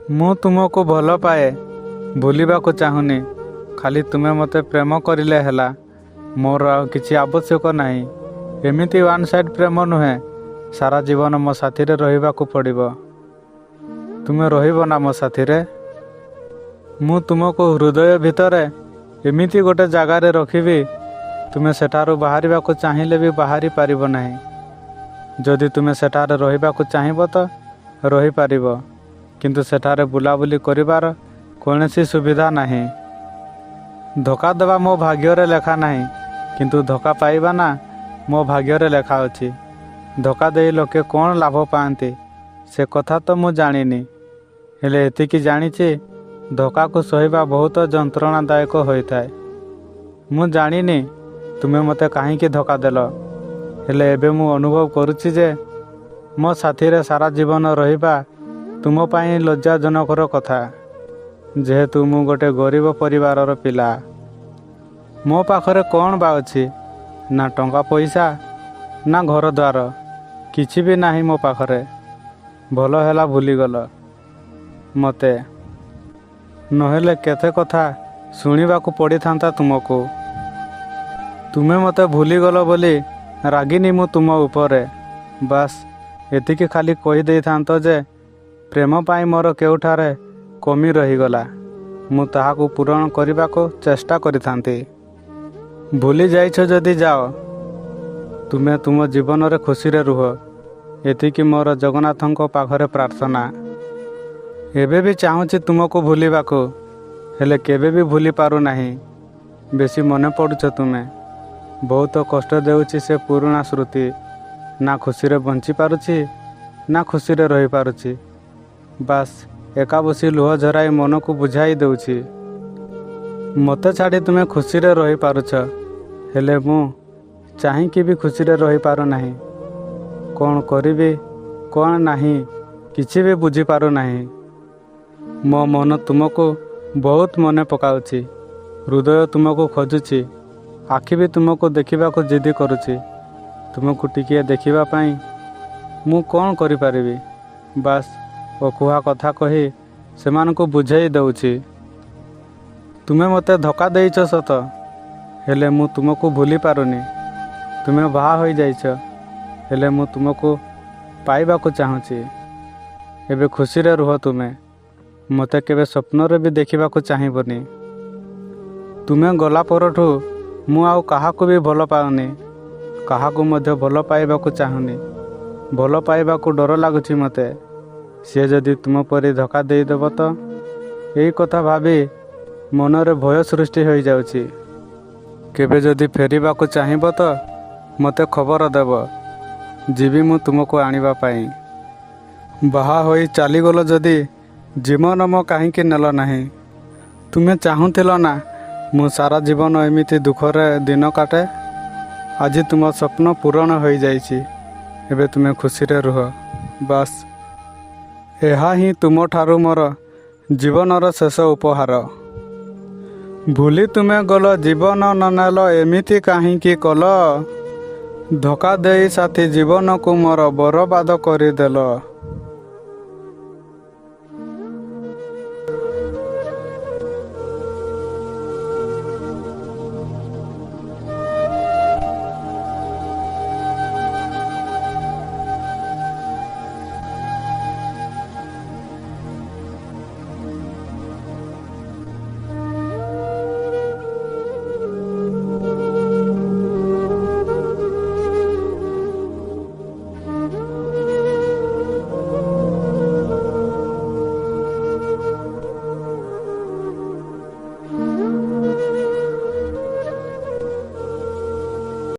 ମୁଁ ତୁମକୁ ଭଲ ପାଏ, ଭୁଲିବାକୁ ଚାହୁଁନି। ଖାଲି ତୁମେ ମୋତେ ପ୍ରେମ କରିଲେ ହେଲା। ମୋର ଆଉ କିଛି ଆବଶ୍ୟକ ନାହିଁ। ଏମିତି ୱାନ୍ ସାଇଡ୍ ପ୍ରେମ ନୁହେଁ। ସାରା ଜୀବନ ମୋ ସାଥିରେ ରହିବାକୁ ପଡ଼ିବ। ତୁମେ ରହିବ ନା ମୋ ସାଥିରେ? ମୁଁ ତୁମକୁ ହୃଦୟ ଭିତରେ ଏମିତି ଗୋଟେ ଜାଗାରେ ରଖିବି, ତୁମେ ସେଠାରୁ ବାହାରିବାକୁ ଚାହିଁଲେ ବି ବାହାରି ପାରିବ ନାହିଁ। ଯଦି ତୁମେ ସେଠାରେ ରହିବାକୁ ଚାହିଁବ ତ ରହିପାରିବ, କିନ୍ତୁ ସେଠାରେ ବୁଲାବୁଲି କରିବାର କୌଣସି ସୁବିଧା ନାହିଁ। ଧୋକା ଦେବା ମୋ ଭାଗ୍ୟରେ ଲେଖା ନାହିଁ, କିନ୍ତୁ ଧୋକା ପାଇବା ନା ମୋ ଭାଗ୍ୟରେ ଲେଖା ଅଛି। ଧୋକା ଦେଇ ଲୋକେ କ'ଣ ଲାଭ ପାଆନ୍ତି ସେ କଥା ତ ମୁଁ ଜାଣିନି, ହେଲେ ଏତିକି ଜାଣିଛି ଧୋକାକୁ ସହିବା ବହୁତ ଯନ୍ତ୍ରଣାଦାୟକ ହୋଇଥାଏ। ମୁଁ ଜାଣିନି ତୁମେ ମୋତେ କାହିଁକି ଧୋକା ଦେଲ, ହେଲେ ଏବେ ମୁଁ ଅନୁଭବ କରୁଛି ଯେ ମୋ ସାଥିରେ ସାରା ଜୀବନ ରହିବା ତୁମ ପାଇଁ ଲଜ୍ଜାଜନକର କଥା। ଯେହେତୁ ମୁଁ ଗୋଟେ ଗରିବ ପରିବାରର ପିଲା, ମୋ ପାଖରେ କ'ଣ ବା ଅଛି? ନା ଟଙ୍କା ପଇସା, ନା ଘରଦ୍ୱାର, କିଛି ବି ନାହିଁ ମୋ ପାଖରେ। ଭଲ ହେଲା ଭୁଲିଗଲ ମୋତେ, ନହେଲେ କେତେ କଥା ଶୁଣିବାକୁ ପଡ଼ିଥାନ୍ତା ତୁମକୁ। ତୁମେ ମୋତେ ଭୁଲିଗଲ ବୋଲି ରାଗିନି ମୁଁ ତୁମ ଉପରେ। ବାସ୍ ଏତିକି ଖାଲି କହିଦେଇଥାନ୍ତ ଯେ ପ୍ରେମ ପାଇଁ ମୋର କେଉଁଠାରେ କମି ରହିଗଲା, ମୁଁ ତାହାକୁ ପୂରଣ କରିବାକୁ ଚେଷ୍ଟା କରିଥାନ୍ତି। ଭୁଲି ଯାଇଛ ଯଦି ଯାଅ, ତୁମେ ତୁମ ଜୀବନରେ ଖୁସିରେ ରୁହ, ଏତିକି ମୋର ଜଗନ୍ନାଥଙ୍କ ପାଖରେ ପ୍ରାର୍ଥନା। ଏବେ ବି ଚାହୁଁଛି ତୁମକୁ ଭୁଲିବାକୁ, ହେଲେ କେବେ ବି ଭୁଲି ପାରୁନାହିଁ। ବେଶୀ ମନେ ପଡ଼ୁଛ ତୁମେ। ବହୁତ କଷ୍ଟ ଦେଉଛି ସେ ପୁରୁଣା ସ୍ମୃତି। ନା ଖୁସିରେ ବଞ୍ଚି ପାରୁଛି, ନା ଖୁସିରେ ରହିପାରୁଛି। ବାସ୍ ଏକା ବସି ଲୁହ ଝରାଇ ମନକୁ ବୁଝାଇ ଦେଉଛି। ମୋତେ ଛାଡ଼ି ତୁମେ ଖୁସିରେ ରହିପାରୁଛ, ହେଲେ ମୁଁ ଚାହିଁକି ବି ଖୁସିରେ ରହିପାରୁନାହିଁ। କ'ଣ କରିବି କ'ଣ ନାହିଁ କିଛି ବି ବୁଝିପାରୁନାହିଁ। ମୋ ମନ ତୁମକୁ ବହୁତ ମନେ ପକାଉଛି। ହୃଦୟ ତୁମକୁ ଖୋଜୁଛି, ଆଖି ବି ତୁମକୁ ଦେଖିବାକୁ ଜିଦି କରୁଛି। ତୁମକୁ ଟିକିଏ ଦେଖିବା ପାଇଁ ମୁଁ କ'ଣ କରିପାରିବି? ବାସ୍ ଅକୁହା କଥା କହି ସେମାନଙ୍କୁ ବୁଝେଇ ଦେଉଛି। ତୁମେ ମୋତେ ଧୋକା ଦେଇଛ ସତ, ହେଲେ ମୁଁ ତୁମକୁ ଭୁଲି ପାରୁନି। ତୁମେ ବାହା ହୋଇଯାଇଛ, ହେଲେ ମୁଁ ତୁମକୁ ପାଇବାକୁ ଚାହୁଁଛି। ଏବେ ଖୁସିରେ ରୁହ ତୁମେ, ମୋତେ କେବେ ସ୍ୱପ୍ନରେ ବି ଦେଖିବାକୁ ଚାହିଁବନି। ତୁମେ ଗଲା ପରଠୁ ମୁଁ ଆଉ କାହାକୁ ବି ଭଲ ପାଉନି, କାହାକୁ ମଧ୍ୟ ଭଲ ପାଇବାକୁ ଚାହୁଁନି। ଭଲ ପାଇବାକୁ ଡର ଲାଗୁଛି ମୋତେ। ସିଏ ଯଦି ତୁମ ପରି ଧୋକା ଦେଇଦେବ ତ? ଏଇ କଥା ଭାବି ମନରେ ଭୟ ସୃଷ୍ଟି ହୋଇଯାଉଛି। କେବେ ଯଦି ଫେରିବାକୁ ଚାହିଁବ ତ ମୋତେ ଖବର ଦେବ, ଯିବି ମୁଁ ତୁମକୁ ଆଣିବା ପାଇଁ। ବାହା ହୋଇ ଚାଲିଗଲ ଯଦି ଜୀବନ ମୋ କାହିଁକି ନେଲ ନାହିଁ? ତୁମେ ଚାହୁଁଥିଲ ନା ମୁଁ ସାରା ଜୀବନ ଏମିତି ଦୁଃଖରେ ଦିନ କାଟେ? ଆଜି ତୁମ ସ୍ୱପ୍ନ ପୂରଣ ହୋଇଯାଇଛି। ଏବେ ତୁମେ ଖୁସିରେ ରୁହ। ବାସ୍ ଏହା ହିଁ ତୁମଠାରୁ ମୋର ଜୀବନର ଶେଷ ଉପହାର। ଭୁଲି ତୁମେ ଗଲ, ଜୀବନ ନ ନେଲ, ଏମିତି କାହିଁକି କଲ? ଧୋକା ଦେଇ ସାଥୀ ଜୀବନକୁ ମୋର ବରବାଦ କରିଦେଲ।